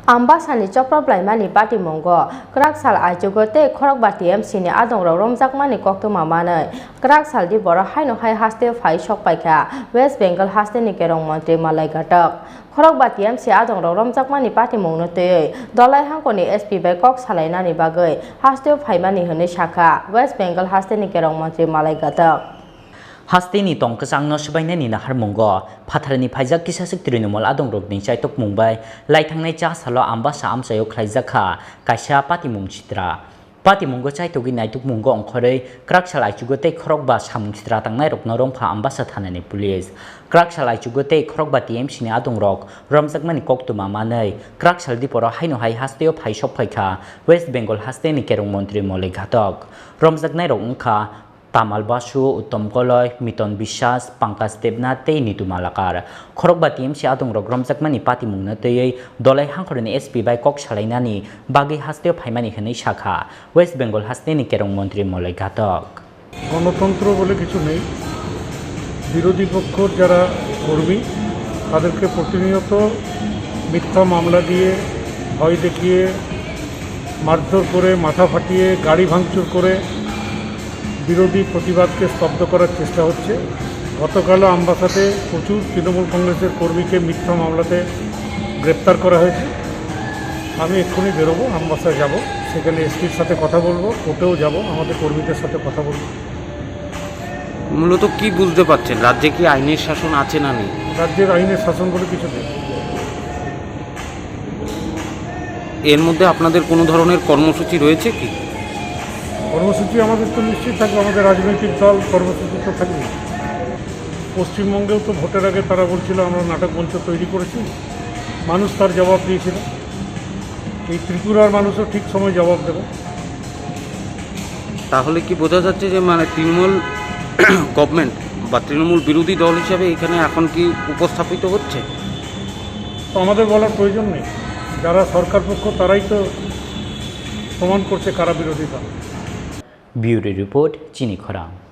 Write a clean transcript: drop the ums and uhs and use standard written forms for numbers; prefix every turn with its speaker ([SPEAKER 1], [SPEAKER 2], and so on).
[SPEAKER 1] Ambasani Chopraimani Party Mongo, Kraksalo Ajugote, Khorang Batiam Sini Adong Romjakmani Kokto Mamana, Kraksalo di Bora Haino Hai Hasteo Phaiwi Sokphaikha, West Bengal Hasteo Kerong Mantri Moloy Ghatak. Khorang Batiam Si Adong Romjakmani Party Mongnote, Dolai Hangkoni SP by Kraksalo ni Bagai, Hasteo Phaiwi Hone Shaka, West Bengal Hasteo Kerong Mantri Moloy Ghatak.
[SPEAKER 2] Hasteni tong kesang no sebainani na harmongo patharani phaijak kisasik trinamol adong rokni chaitok mumbai laithangnai cha salo ambasa amsayo khlaijaka kaisa patimung chitra patimunggo chaitogi naituk mungo ongkhorei Kraksalo aichugote khorokba samung chitra tangnai rokno rongpha ambasa thanani police Kraksalo aichugote khorokba TMC ni adong rok romjakmani koktuma manai Kraksalo diporo haino hai Hasteo Phaiwi Sokphaikha West Bengal Hasteo ni Kerong Mantri Moloy Ghatak romjaknai rok ongkha Tamal Basu, Uttom Goloi, Miton Bishas, Pangkas Tebna, Tei Nitu Malakar. Khorokba TMC adong romjakmani patimungna tei dolai hangkhorni SP by Kraksalo bagi Hasteo Phaiwi hene shakha West Bengal Hasteo ni Kerong Mantri Moloy Ghatak.
[SPEAKER 3] গণতন্ত্র বলে কিছু নেই বিরোধী পক্ষের যারা কর্মী তাদেরকে প্রতিনিয়ত মিথ্যা মামলা দিয়ে ভয় দেখিয়ে মারধর করে মাথা ফাটিয়ে গাড়ি ভাঙচুর করে বিরোধী প্রতিবাদকে স্তব্ধ করার চেষ্টা হচ্ছে গতকালও আমবাসাতে প্রচুর তৃণমূল কংগ্রেসের কর্মীকে মিথ্যা মামলাতে গ্রেপ্তার করা হয়েছে আমি এক্ষুনি বেরোবো আমবাসায় যাব সেখানে এসপির সাথে কথা বলবো কোর্টেও যাব আমাদের কর্মীদের সাথে কথা বলবো
[SPEAKER 4] মূলত কি বুঝতে পারছেন রাজ্যে কি আইনের শাসন আছে না নেই
[SPEAKER 3] রাজ্যের আইনের শাসন বলে কিছু নেই
[SPEAKER 4] এর মধ্যে আপনাদের কোনো ধরনের কর্মসূচি রয়েছে কি
[SPEAKER 3] কর্মসূচি আমাদের তো নিশ্চয়ই থাকবে আমাদের রাজনৈতিক দল কর্মসূচি তো থাকবে পশ্চিমবঙ্গেও তো ভোটের আগে তারা বলছিল আমরা নাটক মঞ্চ তৈরি করেছি মানুষ তার জবাব দিয়েছিল এই ত্রিপুরার মানুষও ঠিক সময় জবাব দেবে
[SPEAKER 4] তাহলে কি বোঝা যাচ্ছে যে মানে তৃণমূল গভর্নমেন্ট বা তৃণমূল বিরোধী দল হিসাবে এখানে এখন কি উপস্থাপিত হচ্ছে
[SPEAKER 3] তো আমাদের বলার প্রয়োজন নেই যারা সরকার পক্ষ তারাই তো প্রমাণ করছে কারা বিরোধী দল
[SPEAKER 2] Bureau Report, Chini Khorang.